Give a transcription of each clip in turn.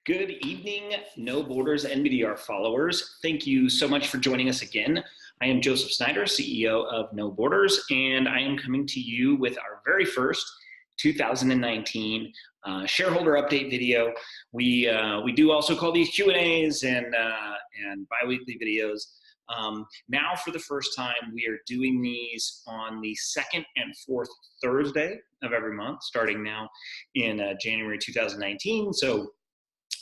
Good evening, No Borders NBDR followers. Thank you so much for joining us again. I am Joseph Snyder, CEO of No Borders, and I am coming to you with our very first 2019 shareholder update video. We do also call these Q&As and bi-weekly videos. Now, for the first time, we are doing these on the second and fourth Thursday of every month, starting now in January 2019. So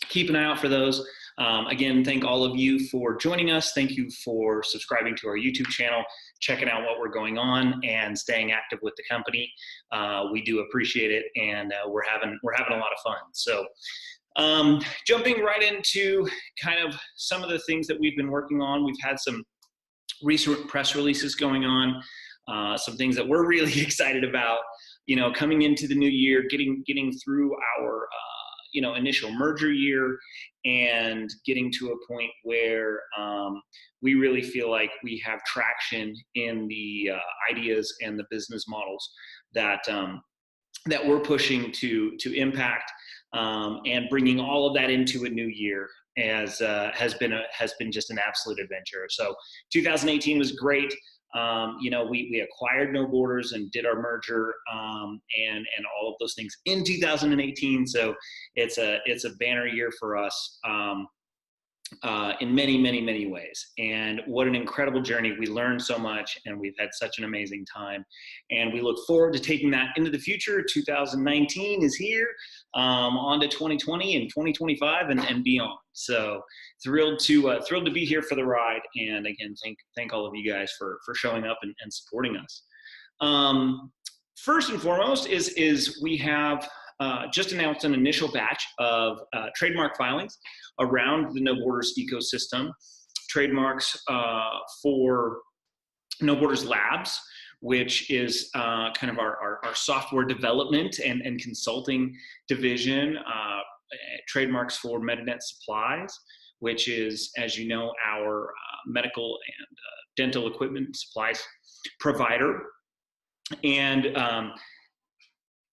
keep an eye out for those. Again, thank all of you for joining us. Thank you for subscribing to our YouTube channel, checking out what we're going on, and staying active with the company. We do appreciate it, and we're having a lot of fun. So, jumping right into kind of some of the things that we've been working on. We've had some recent press releases going on, some things that we're really excited about. You know, coming into the new year, getting through our initial merger year and getting to a point where we really feel like we have traction in the ideas and the business models that we're pushing to impact, and bringing all of that into a new year has been just an absolute adventure. So 2018 was great. We acquired No Borders and did our merger, and all of those things in 2018. So it's a banner year for us, in many, many, many ways. And what an incredible journey. We learned so much, and we've had such an amazing time. And we look forward to taking that into the future. 2019 is here, on to 2020 and 2025 and beyond. So thrilled to be here for the ride. And again, thank all of you guys for showing up and supporting us. First and foremost is we have just announced an initial batch of trademark filings around the No Borders ecosystem. Trademarks for No Borders Labs, which is kind of our software development and consulting division. Trademarks for MediNet Supplies, which is, as you know, our medical and dental equipment supplies provider. And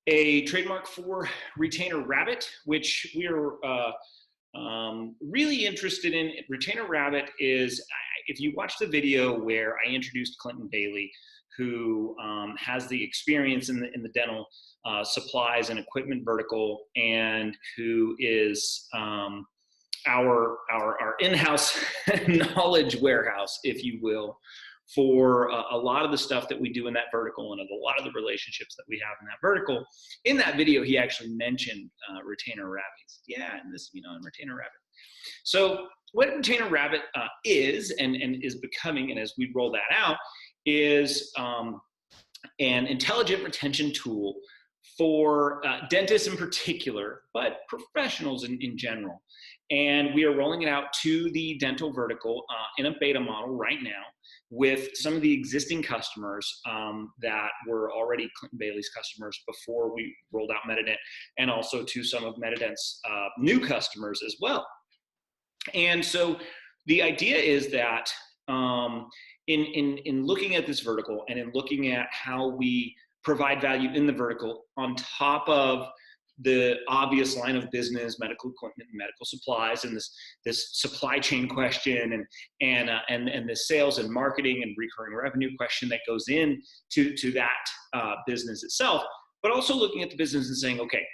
a trademark for Retainer Rabbit, which we are really interested in. Retainer Rabbit is, if you watch the video where I introduced Clinton Bailey, who has the experience in the dental supplies and equipment vertical, and who is our in-house knowledge warehouse, if you will, for a lot of the stuff that we do in that vertical and a lot of the relationships that we have in that vertical. In that video, he actually mentioned Retainer Rabbits. Yeah, and Retainer Rabbit. So what Retainer Rabbit is and is becoming, and as we roll that out, is an intelligent retention tool for dentists in particular, but professionals in general. And we are rolling it out to the dental vertical in a beta model right now with some of the existing customers that were already Clinton Bailey's customers before we rolled out MediNet, and also to some of MediNet's new customers as well. And so the idea is that in looking at this vertical and in looking at how we provide value in the vertical on top of the obvious line of business, medical equipment and medical supplies, and this supply chain question and the sales and marketing and recurring revenue question that goes in to that business itself, but also looking at the business and saying, okay,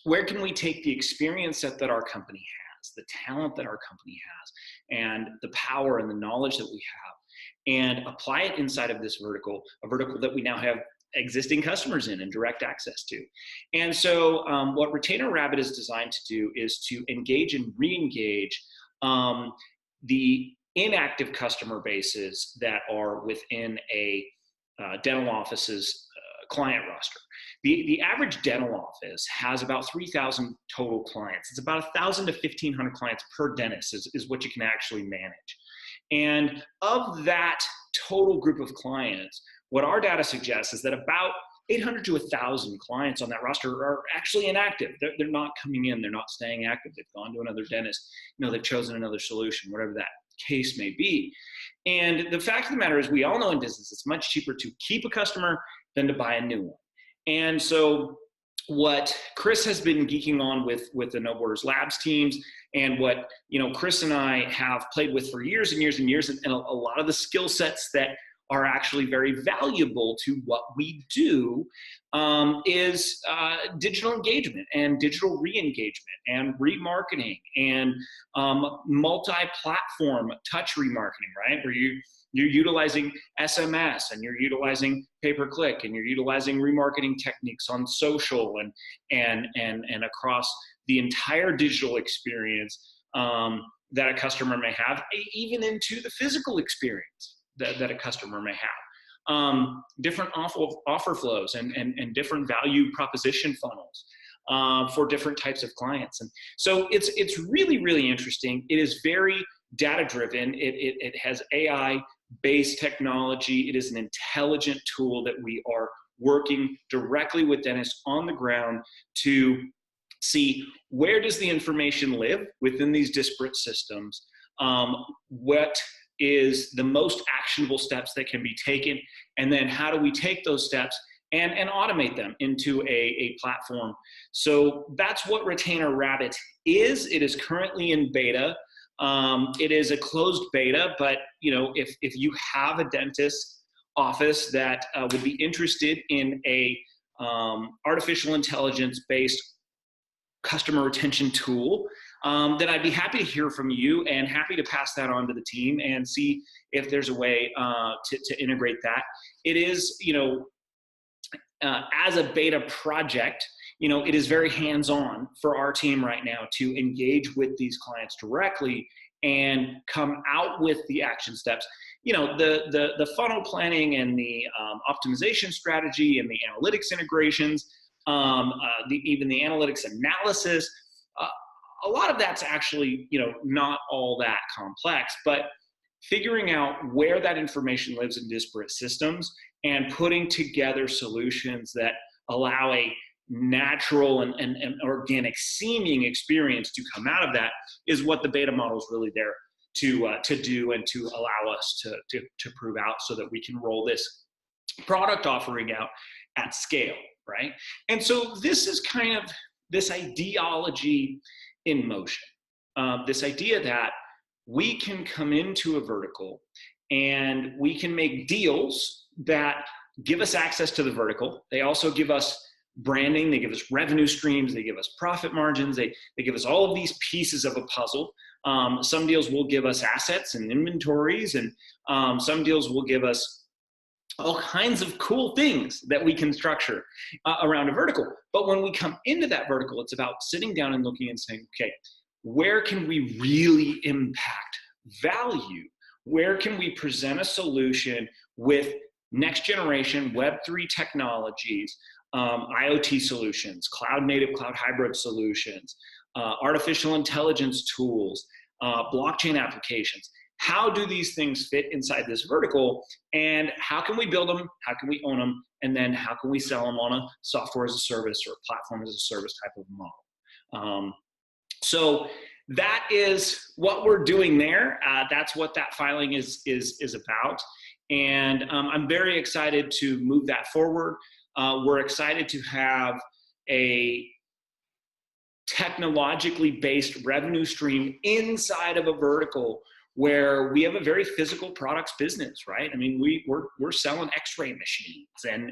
where can we take the experience set that our company has, the talent that our company has, and the power and the knowledge that we have, and apply it inside of this vertical, a vertical that we now have existing customers in and direct access to. And so what Retainer Rabbit is designed to do is to engage and re-engage the inactive customer bases that are within a dental office's client roster. The average dental office has about 3,000 total clients. It's about 1,000 to 1,500 clients per dentist is what you can actually manage. And of that total group of clients, what our data suggests is that about 800 to 1,000 clients on that roster are actually inactive. They're not coming in. They're not staying active. They've gone to another dentist. They've chosen another solution, whatever that case may be. And the fact of the matter is, we all know in business, it's much cheaper to keep a customer than to buy a new one. And so what Chris has been geeking on with the No Borders Labs teams, and what Chris and I have played with for years and years and years, and a lot of the skill sets that are actually very valuable to what we do is digital engagement and digital re-engagement and remarketing and multi-platform touch remarketing, right? Where you're utilizing SMS and you're utilizing pay-per-click and you're utilizing remarketing techniques on social and across the entire digital experience that a customer may have, even into the physical experience that a customer may have. Different offer flows and different value proposition funnels for different types of clients. And so it's really, really interesting. It is very data driven. It has AI-based technology. It is an intelligent tool that we are working directly with dentists on the ground to see where does the information live within these disparate systems, what is the most actionable steps that can be taken, and then how do we take those steps and automate them into a platform. So that's what Retainer Rabbit is. It is currently in beta. It is a closed beta, but if you have a dentist office that would be interested in a artificial intelligence based customer retention tool, then I'd be happy to hear from you and happy to pass that on to the team and see if there's a way to integrate that. It is, as a beta project, it is very hands-on for our team right now to engage with these clients directly and come out with the action steps. The funnel planning and the optimization strategy and the analytics integrations, even the analytics analysis, a lot of that's actually, not all that complex, but figuring out where that information lives in disparate systems and putting together solutions that allow a natural and organic seeming experience to come out of that is what the beta model is really there to do and to allow us to prove out, so that we can roll this product offering out at scale, right? And so this is kind of this ideology in motion. This idea that we can come into a vertical and we can make deals that give us access to the vertical. They also give us branding, they give us revenue streams, they give us profit margins, they give us all of these pieces of a puzzle. Some deals will give us assets and inventories, and some deals will give us all kinds of cool things that we can structure around a vertical. But when we come into that vertical, it's about sitting down and looking and saying, okay, where can we really impact value? Where can we present a solution with next generation Web3 technologies, IoT solutions, cloud native, cloud hybrid solutions, artificial intelligence tools, blockchain applications? How do these things fit inside this vertical, and how can we build them? How can we own them? And then how can we sell them on a software as a service or platform as a service type of model? So that is what we're doing there. That's what that filing is about. And I'm very excited to move that forward. We're excited to have a technologically based revenue stream inside of a vertical where we have a very physical products business, right? I mean, we're selling X-ray machines and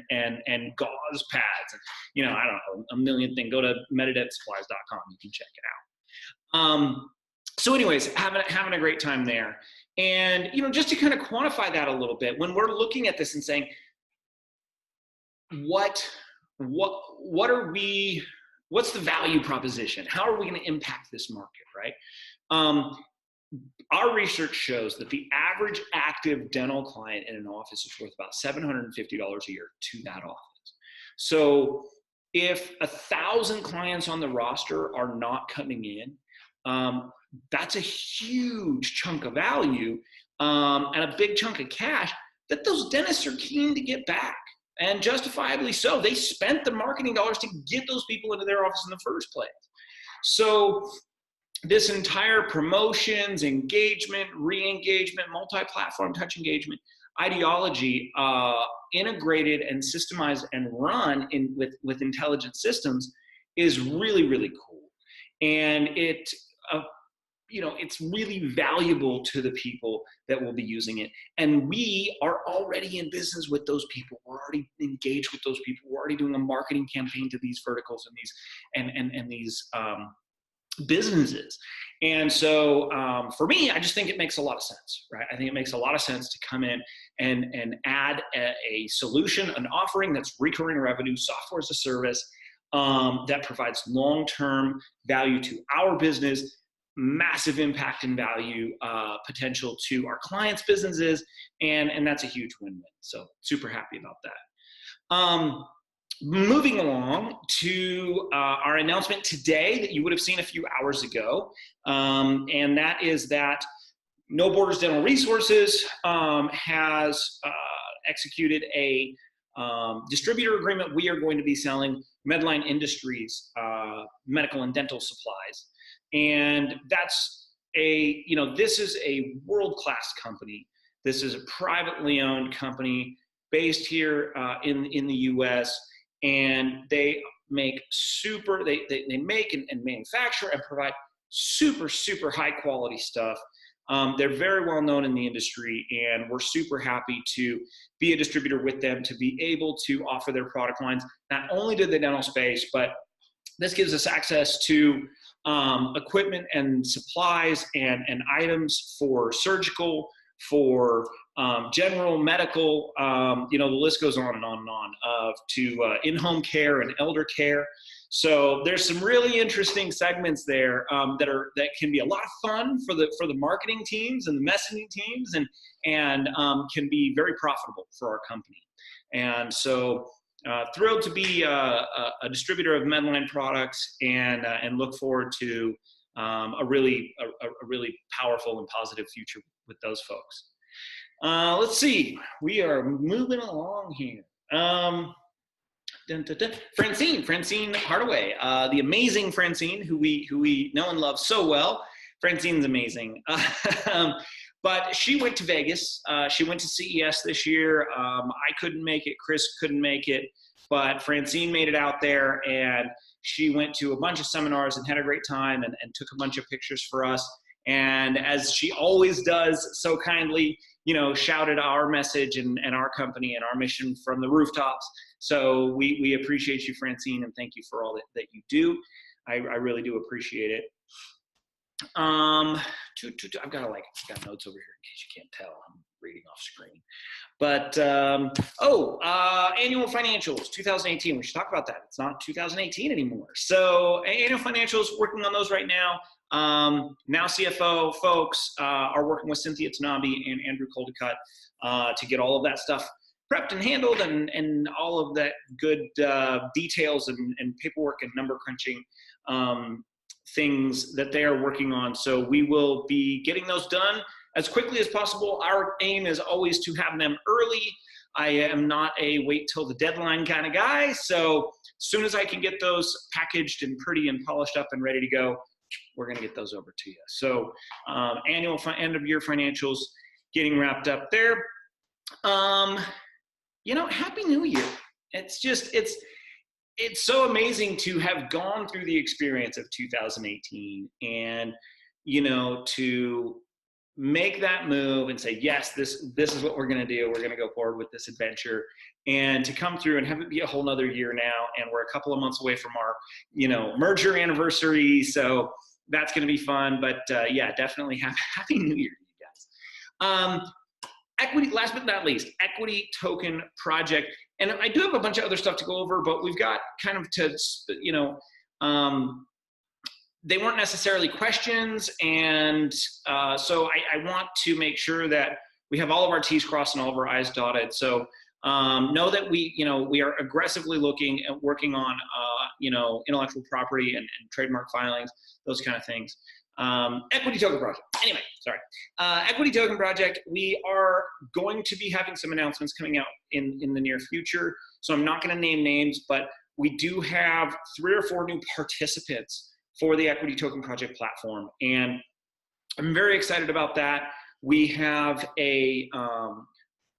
gauze pads, and, I don't know, a million things. Go to metadetsupplies.com, you can check it out. So anyways, having a great time there. And, just to kind of quantify that a little bit, when we're looking at this and saying, what's the value proposition? How are we going to impact this market, right? Our research shows that the average active dental client in an office is worth about $750 a year to that office. So if 1,000 clients on the roster are not coming in, that's a huge chunk of value and a big chunk of cash that those dentists are keen to get back, and justifiably so. They spent the marketing dollars to get those people into their office in the first place. So this entire promotions, engagement, re-engagement, multi-platform touch engagement ideology integrated and systemized and run with intelligent systems is really, really cool. And it's really valuable to the people that will be using it. And we are already in business with those people. We're already engaged with those people. We're already doing a marketing campaign to these verticals and these businesses. And so for me, I just think it makes a lot of sense, right? I think it makes a lot of sense to come in and add a solution, an offering that's recurring revenue, software as a service, that provides long-term value to our business, massive impact and value potential to our clients' businesses, and that's a huge win-win. So super happy about that. Moving along to our announcement today that you would have seen a few hours ago, and that is that No Borders Dental Resources has executed a distributor agreement. We are going to be selling Medline Industries medical and dental supplies. And that's this is a world-class company. This is a privately owned company based here in the US, and they make they make and manufacture and provide super, super high quality stuff. They're very well known in the industry, and we're super happy to be a distributor with them, to be able to offer their product lines, not only to the dental space, but this gives us access to equipment and supplies and items for surgical, for general medical, the list goes on and on and on, to in-home care and elder care. So there's some really interesting segments there that can be a lot of fun for the marketing teams and the messaging teams, and can be very profitable for our company. And so thrilled to be a distributor of Medline products, and look forward to a really powerful and positive future with those folks. Let's see, we are moving along here. Francine Hardaway, the amazing Francine, who we know and love so well. Francine's amazing. But she went to Vegas. She went to CES this year. I couldn't make it. Chris couldn't make it. But Francine made it out there, and she went to a bunch of seminars and had a great time, and took a bunch of pictures for us. And as she always does, so kindly, shouted our message and our company and our mission from the rooftops. So we appreciate you, Francine, and thank you for all that you do. I really do appreciate it. I've got notes over here in case you can't tell. I'm reading off screen. But, annual financials, 2018. We should talk about that. It's not 2018 anymore. So annual financials, working on those right now. Now CFO folks are working with Cynthia Tanabe and Andrew Coldicott to get all of that stuff prepped and handled, and all of that good details and paperwork and number crunching things that they are working on. So we will be getting those done as quickly as possible. Our aim is always to have them early. I am not a wait till the deadline kind of guy. So as soon as I can get those packaged and pretty and polished up and ready to go, we're going to get those over to you. So annual end of year financials getting wrapped up there. Happy New Year. It's so amazing to have gone through the experience of 2018 and, to make that move and say, yes, this is what we're going to do. We're going to go forward with this adventure, and to come through and have it be a whole nother year now. And we're a couple of months away from our, merger anniversary. So that's going to be fun, but definitely happy New Year, you guys. Equity, last but not least, Equity Token Project. And I do have a bunch of other stuff to go over, but we've got kind of they weren't necessarily questions. And so I want to make sure that we have all of our T's crossed and all of our I's dotted. So know that we are aggressively looking at working on, intellectual property and trademark filings, those kind of things. Equity Token Project. Anyway, sorry. Equity Token Project, we are going to be having some announcements coming out in the near future. So I'm not going to name names, but we do have 3 or 4 new participants for the Equity Token Project platform. And I'm very excited about that. We have a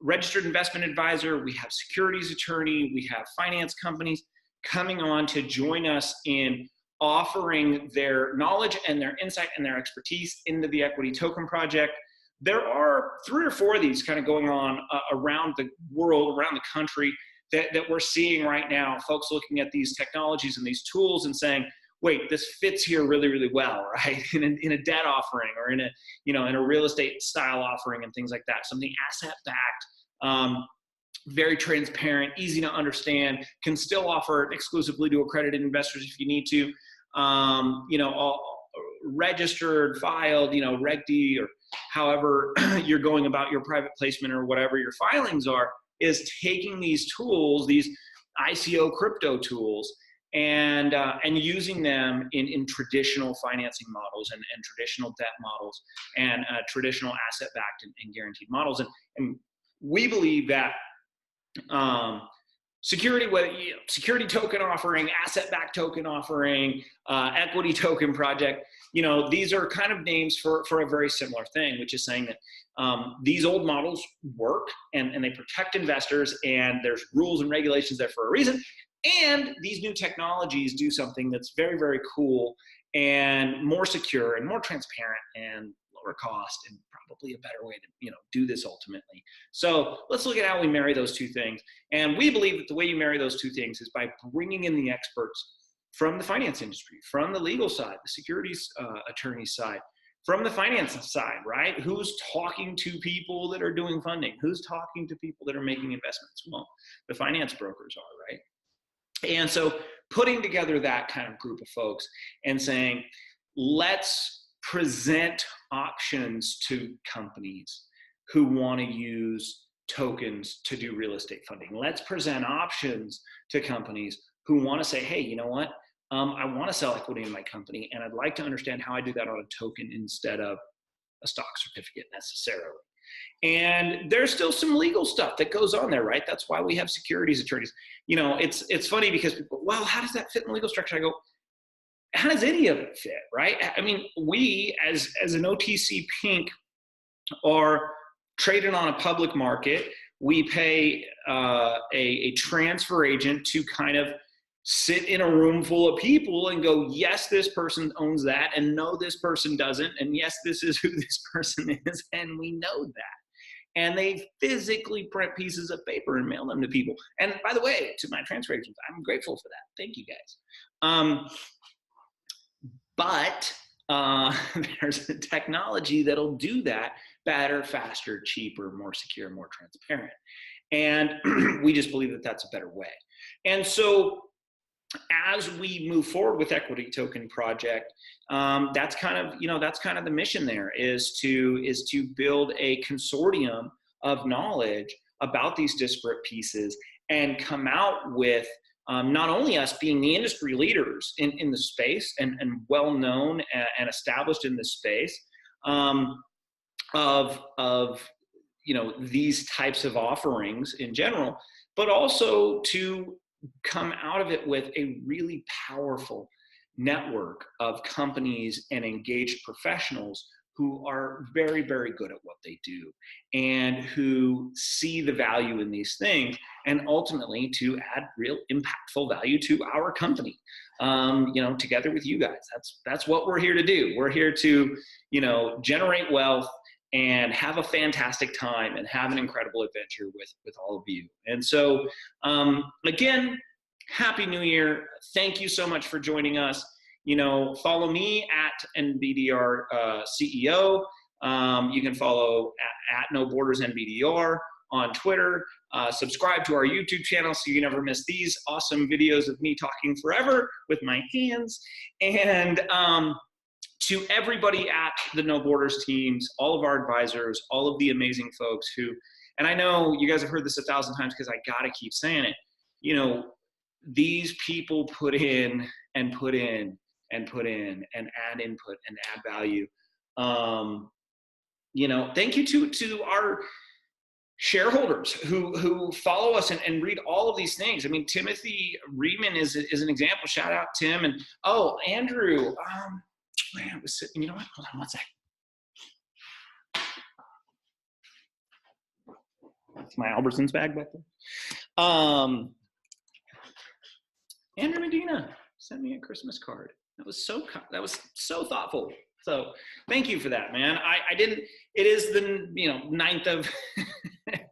registered investment advisor, we have securities attorney, we have finance companies coming on to join us in offering their knowledge and their insight and their expertise into the Equity Token Project. There are 3 or 4 of these kind of going on around the world, around the country, that we're seeing right now. Folks looking at these technologies and these tools and saying, wait, this fits here really, really well, right? In a debt offering, or in a, in a real estate style offering and things like that. Something asset backed, very transparent, easy to understand, can still offer exclusively to accredited investors if you need to, all registered, filed, Reg D, or however you're going about your private placement or whatever your filings are, is taking these tools, these ICO crypto tools, and using them in traditional financing models and traditional debt models and traditional asset-backed and guaranteed models. And we believe that security token offering, asset-backed token offering, equity token project, these are kind of names for a very similar thing, which is saying that these old models work and they protect investors, and there's rules and regulations there for a reason. And these new technologies do something that's very, very cool and more secure and more transparent and lower cost, and probably a better way to do this ultimately. So let's look at how we marry those two things. And we believe that the way you marry those two things is by bringing in the experts from the finance industry, from the legal side, the securities attorney side, from the finance side, right? Who's talking to people that are doing funding? Who's talking to people that are making investments? Well, the finance brokers are, right? And so putting together that kind of group of folks and saying, let's present options to companies who want to use tokens to do real estate funding. Let's present options to companies who want to say, hey, you know what? I want to sell equity in my company, and I'd like to understand how I do that on a token instead of a stock certificate necessarily. And there's still some legal stuff that goes on there, right? That's why we have securities attorneys. It's funny because people, well, how does that fit in the legal structure? I go, how does any of it fit, right? I mean, we as an OTC Pink are traded on a public market. We pay a transfer agent to kind of sit in a room full of people and go, yes, this person owns that, and no, this person doesn't, and yes, this is who this person is, and we know that. And they physically print pieces of paper and mail them to people. And by the way, to my transfer agents, I'm grateful for that. Thank you guys. But there's a technology that'll do that better, faster, cheaper, more secure, more transparent. And we just believe that that's a better way. And so as we move forward with Equity Token Project, that's kind of the mission there, is to build a consortium of knowledge about these disparate pieces and come out with not only us being the industry leaders in the space and well known and established in this space of these types of offerings in general, but also to come out of it with a really powerful network of companies and engaged professionals who are very, very good at what they do and who see the value in these things, and ultimately to add real impactful value to our company, together with you guys. That's what we're here to do. We're here to, generate wealth and have a fantastic time and have an incredible adventure with all of you. And so, again, Happy New Year. Thank you so much for joining us. Follow me at NBDR CEO. You can follow at No Borders NBDR on Twitter. Subscribe to our YouTube channel so you never miss these awesome videos of me talking forever with my hands. And to everybody at the No Borders teams, all of our advisors, all of the amazing folks who, and I know you guys have heard this 1,000 times because I gotta keep saying it, these people put in and put in and put in and add input and add value. Thank you to our shareholders who follow us and read all of these things. I mean, Timothy Riemann is an example. Shout out Tim. And Andrew, man, I was sitting, you know what? Hold on one sec. It's my Albertsons bag back there. Andrew Medina sent me a Christmas card. That was so thoughtful. So thank you for that, man. I didn't, it is the 9th of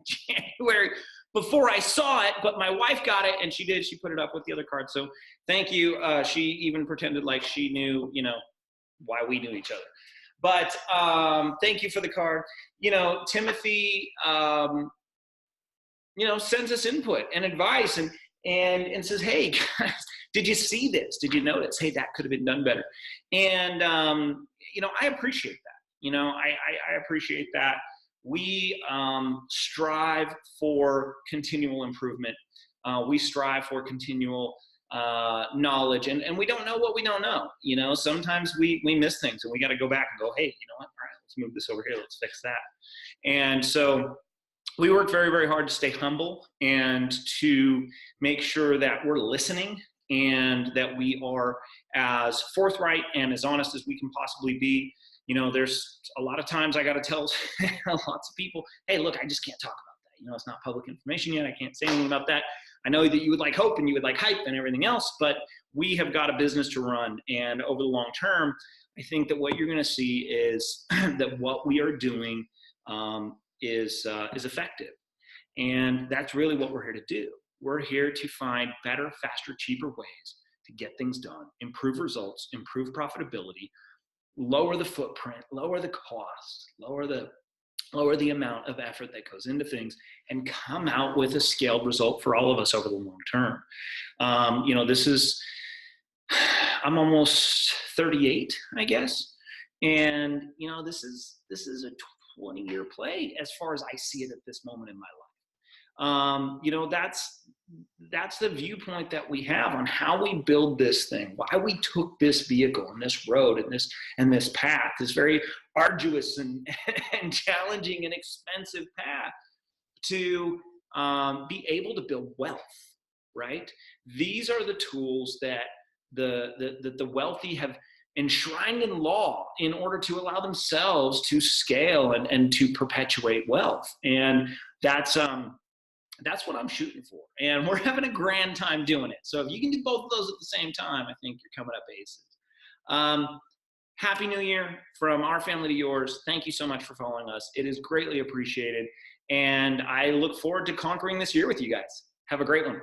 January before I saw it, but my wife got it and she put it up with the other card. So thank you. She even pretended like she knew, why we knew each other. But thank you for the card. Timothy, sends us input and advice and says, hey, guys, did you see this? Did you notice? Hey, that could have been done better. And, I appreciate that. I appreciate that. We strive for continual improvement. We strive for continual knowledge, and we don't know what we don't know. Sometimes we miss things and we got to go back and go, hey, you know what? All right, let's move this over here. Let's fix that. And so we work very, very hard to stay humble and to make sure that we're listening and that we are as forthright and as honest as we can possibly be. There's a lot of times I got to tell lots of people, hey, look, I just can't talk about that. It's not public information yet. I can't say anything about that. I know that you would like hope and you would like hype and everything else, but we have got a business to run. And over the long term, I think that what you're going to see is that what we are doing is effective. And that's really what we're here to do. We're here to find better, faster, cheaper ways to get things done, improve results, improve profitability, lower the footprint, lower the cost, lower the amount of effort that goes into things, and come out with a scaled result for all of us over the long term. I'm almost 38, I guess. And, this is a 20-year play as far as I see it at this moment in my life. That's the viewpoint that we have on how we build this thing, why we took this vehicle and this road and this path, this very arduous and challenging and expensive path to be able to build wealth, right? These are the tools that the wealthy have enshrined in law in order to allow themselves to scale and to perpetuate wealth. And that's what I'm shooting for. And we're having a grand time doing it. So if you can do both of those at the same time, I think you're coming up aces. Happy New Year from our family to yours. Thank you so much for following us. It is greatly appreciated. And I look forward to conquering this year with you guys. Have a great one.